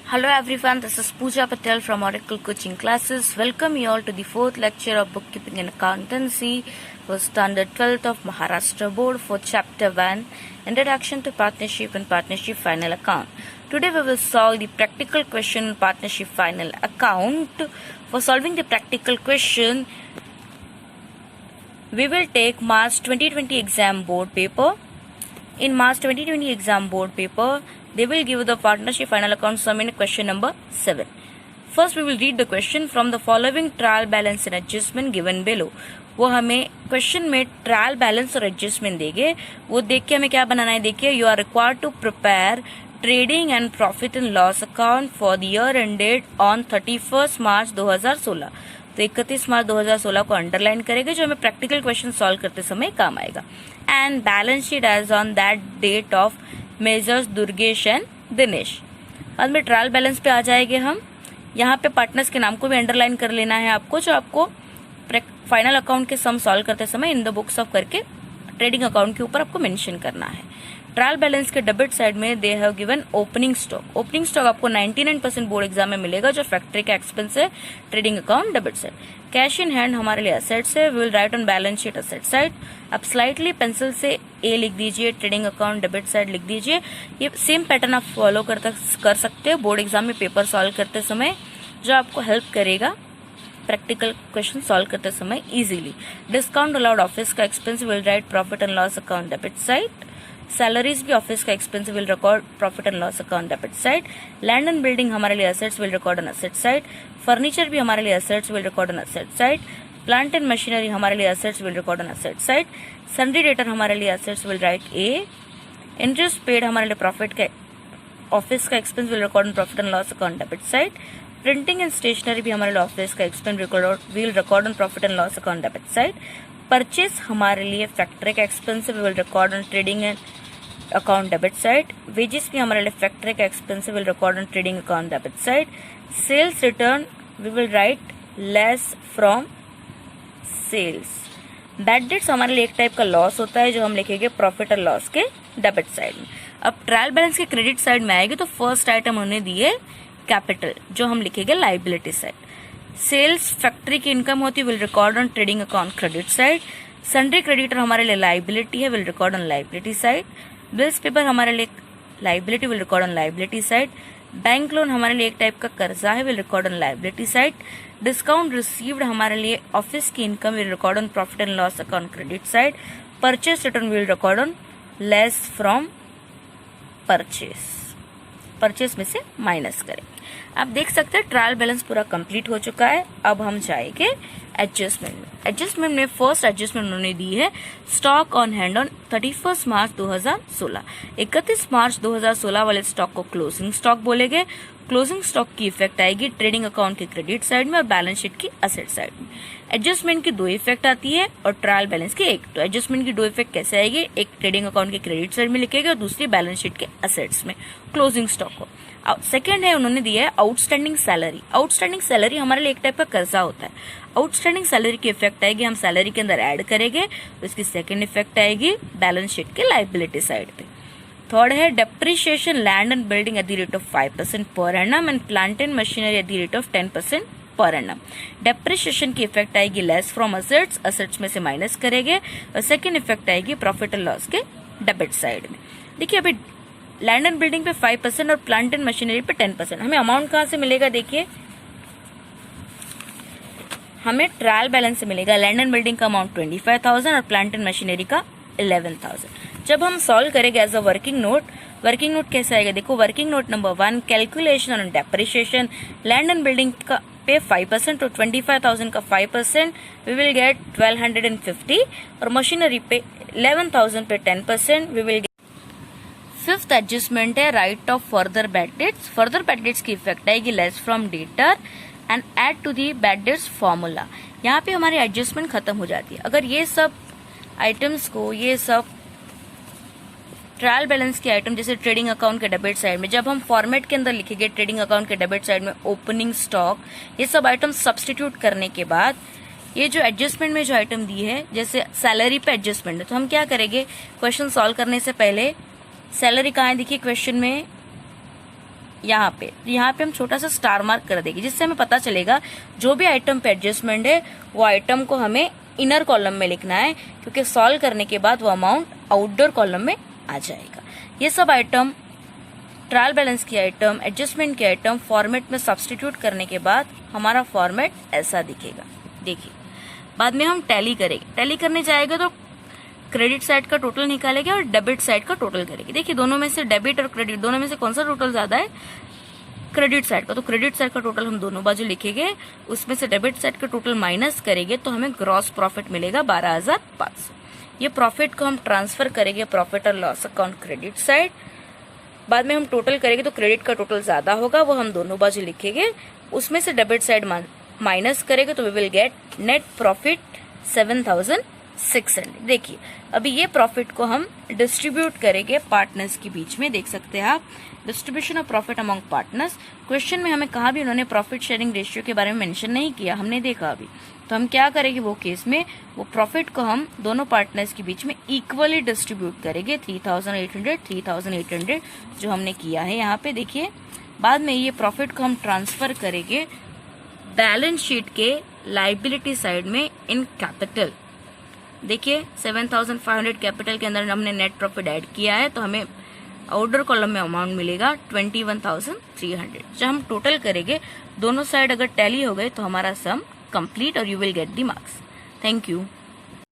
Hello everyone, this is Pooja Patel from Oracle Coaching Classes. Welcome you all to the fourth lecture of Bookkeeping and Accountancy for Standard 12th of Maharashtra Board for Chapter 1, Introduction to Partnership and Partnership Final Account. Today we will solve the practical question on Partnership Final Account. For solving the practical question, we will take March 2020 exam board paper. In March 2020 exam board paper, they will give the partnership final account sum in question number 7. First, we will read the question from the following trial balance and adjustment given below. वो हमें question में trial balance और adjustment देंगे. वो देख के हमें क्या बनाना है, देखिए you are required to prepare trading and profit and loss account for the year ended on 31 March 2016. तो 31 मार्च 2016 को अंडरलाइन करेंगे जो हमें प्रैक्टिकल क्वेश्चन सॉल्व करते समय काम आएगा. And balance sheet as on that date of Messrs Durgesh and Dinesh. बाद में ट्रायल बैलेंस पे आ जाएंगे हम. यहाँ पे पार्टनर्स के नाम को भी अंडरलाइन कर लेना है आपको, जो आपको फाइनल अकाउंट के सम सॉल्व करते समय इन द बुक्स ऑफ करके ट्रेडिंग अकाउंट के ऊपर आपको मेंशन करना है. ट्रायल बैलेंस के डेबिट साइड में they have given opening stock. Opening stock आपको 99% बोर्ड एग्जाम में मिलेगा, जो फैक्ट्री का एक्सपेंस है. Trading account debit side. Cash in hand हमारे लिए असेट्स है. We will write on balance sheet asset side. आप स्लाइटली पेंसिल से ए लिख दीजिए, ट्रेडिंग अकाउंट डेबिट साइड लिख दीजिए. ये सेम पैटर्न आप फॉलो कर सकते हो बोर्ड एग्जाम में पेपर सॉल्व करते समय, जो आपको हेल्प करेगा प्रैक्टिकल क्वेश्चन सॉल्व करते समय इजीली. डिस्काउंट अलाउड ऑफिस का expense will write profit and loss account debit side. Salaries भी ऑफिस का expense will record profit and loss account debit side. Land and building हमारे लिए assets will record on asset side. Furniture भी हमारे लिए assets will record on asset side. Plant and machinery हमारे लिए assets will record on asset side. Sundry debtor हमारे लिए assets will write A. Interest paid हमारे लिए प्रॉफिट का ऑफिस का expense will record on profit and loss account debit side. Printing and stationery भी हमारे लिए ऑफिस का expense will record on profit and loss account debit side. Purchase हमारे लिए फैक्ट्री का expense will record on trading and account debit side. Wages भी हमारे लिए फैक्ट्री का expense will record on trading account debit side. Sales return we will right less from sales. Bad debts हमारे लिए एक टाइप का loss होता है, जो हम लिखेंगे प्रॉफिट और लॉस के डेबिट साइड में. अब ट्रायल बैलेंस के क्रेडिट साइड में आएगी तो फर्स्ट आइटम उन्होंने दी है कैपिटल, जो हम लिखेंगे लाइबिलिटी साइड. सेल्स फैक्ट्री की इनकम होती है, will record on trading account credit side. Sundry creditor हमारे लिए लाइबिलिटी है, will record on liability side. Bills paper हमारे लिए liability, will record on liability side. Bank loan हमारे लिए एक टाइप का कर्जा है, will record on liability side. Discount received हमारे लिए ऑफिस की income, will record on profit and loss account credit side. Purchase return will record on less from purchase. Purchase में से माइनस करें. आप देख सकते हैं ट्रायल बैलेंस पूरा कंप्लीट हो चुका है. अब हम जाएंगे एडजस्टमेंट में. एडजस्टमेंट में फर्स्ट एडजस्टमेंट उन्होंने दी है stock on hand on 31 March 2016. 31 March 2016 वाले स्टॉक को क्लोजिंग स्टॉक बोलेंगे. क्लोजिंग स्टॉक की इफेक्ट आएगी ट्रेडिंग अकाउंट के क्रेडिट साइड में और बैलेंस शीट की असेट साइड में. एडजस्टमेंट की 2 इफेक्ट आती है और ट्रायल बैलेंस की 1. तो एडजस्टमेंट की 2 इफेक्ट कैसे आएगी, एक ट्रेडिंग अकाउंट के क्रेडिट साइड में लिखेगा और दूसरी बैलेंस शीट के असेट्स में क्लोजिंग स्टॉक को. सेकेंड है उन्होंने दिया है आउटस्टैंडिंग सैलरी. आउटस्टैंडिंग सैलरी हमारे लिए एक टाइप का कर्जा होता है. आउटस्टैंडिंग सैलरी की इफेक्ट आएगी, हम सैलरी के अंदर ऐड करेंगे तो इसकी सेकेंड इफेक्ट आएगी बैलेंस शीट के लाइबिलिटी साइड पे. थर्ड है depreciation land and building at the rate of 5% per annum and plant and machinery at the rate of 10% per annum. Depreciation की इफेक्ट आएगी लेस फ्रॉम असेट्स, असेट्स में से minus करेंगे. और second effect आएगी profit and loss के debit side में. देखिए अभी लैंड एंड बिल्डिंग पे 5% और प्लांट एंड मशीनरी पे 10%. हमें अमाउंट कहाँ से मिलेगा, देखिए हमें ट्रायल बैलेंस से मिलेगा. लैंड एंड बिल्डिंग का अमाउंट 25,000 और प्लांट एंड मशीनरी का 11,000. जब हम सॉल्व करेंगे एज अ वर्किंग नोट कैसे आएगा, देखो working note number 1 calculation on depreciation. Land and building का पे 5% और 25,000 का 5% वी विल गेट 1250 और मशीनरी पे 11,000 पे 10% वी विल. फिफ्थ एडजस्टमेंट है write off further bad debts. Further bad debts की इफेक्ट आएगी less from debtor and add to the bad debts formula. यहाँ पे हमारी एडजस्टमेंट खत्म हो जाती है. अगर ये सब आइटम्स को, ये सब ट्रायल बैलेंस के आइटम जैसे ट्रेडिंग अकाउंट के डेबिट साइड में जब हम फॉर्मेट के अंदर लिखेंगे ट्रेडिंग अकाउंट के डेबिट साइड में ओपनिंग स्टॉक, ये सब आइटम सब्सटीट्यूट करने के बाद ये जो एडजस्टमेंट में जो आइटम दी है, जैसे सैलरी पे एडजस्टमेंट है, तो हम क्या करेंगे, क्वेश्चन सॉल्व करने से पहले सैलरी कहाँ है, देखिए क्वेश्चन में यहाँ पे हम छोटा सा स्टार मार्क कर देंगे, जिससे हमें पता चलेगा जो भी आइटम पे एडजस्टमेंट है वो आइटम को हमें इनर कॉलम में लिखना है, क्योंकि सॉल्व करने के बाद वो अमाउंट आउटडोर कॉलम में आ जाएगा। ये सब आइटम, ट्रायल बैलेंस की आइटम, एडजस्टमेंट के आइटम फॉर्मेट में सब्सटीट्यूट करने के बाद हमारा फॉर्मेट ऐसा दिखेगा। देखिए, बाद में हम टैली करेंगे। टैली करने जाएगा तो क्रेडिट साइड का टोटल निकालेंगे और डेबिट साइड का टोटल करेंगे। देखिए, दोनों में से डेबिट और क्रेडिट दोनों में से कौन सा टोटल ज्यादा है? क्रेडिट साइड का। तो क्रेडिट साइड का टोटल हम दोनों बाजू लिखेंगे, उसमें से डेबिट साइड का टोटल माइनस करेंगे तो हमें ग्रॉस प्रॉफिट मिलेगा 12,500। ये प्रॉफिट को हम ट्रांसफर करेंगे प्रॉफिट और लॉस अकाउंट क्रेडिट साइड। बाद में हम टोटल करेंगे तो क्रेडिट का टोटल ज्यादा होगा, वो हम दोनों बाजू लिखेंगे, उसमें से डेबिट साइड माइनस करेंगे तो we will get net profit 7,600। देखिए, अभी ये प्रॉफिट को हम डिस्ट्रीब्यूट करेंगे पार्टनर्स के बीच में। देख सकते हैं आप, distribution of profit among partners. Question में हमें कहा भी उन्होंने प्रॉफिट शेयरिंग रेशियो के बारे में मेंशन नहीं किया, हमने देखा अभी। तो हम क्या करेंगे वो केस में, वो प्रॉफिट को हम दोनों पार्टनर्स के बीच में इक्वली डिस्ट्रीब्यूट करेंगे, 3,800 जो हमने किया है यहाँ पे। देखिए, बाद में ये प्रॉफिट को हम ट्रांसफर करेंगे बैलेंस शीट के लाइबिलिटी साइड में इन कैपिटल। देखिए, 7,500 कैपिटल के अंदर हमने नेट प्रॉफिट ऐड किया है, तो हमें आउटडोर कॉलम में अमाउंट मिलेगा 21,300। जब हम टोटल करेंगे, दोनों साइड अगर टैली हो गए तो हमारा सम कंप्लीट और you will get the marks. Thank you.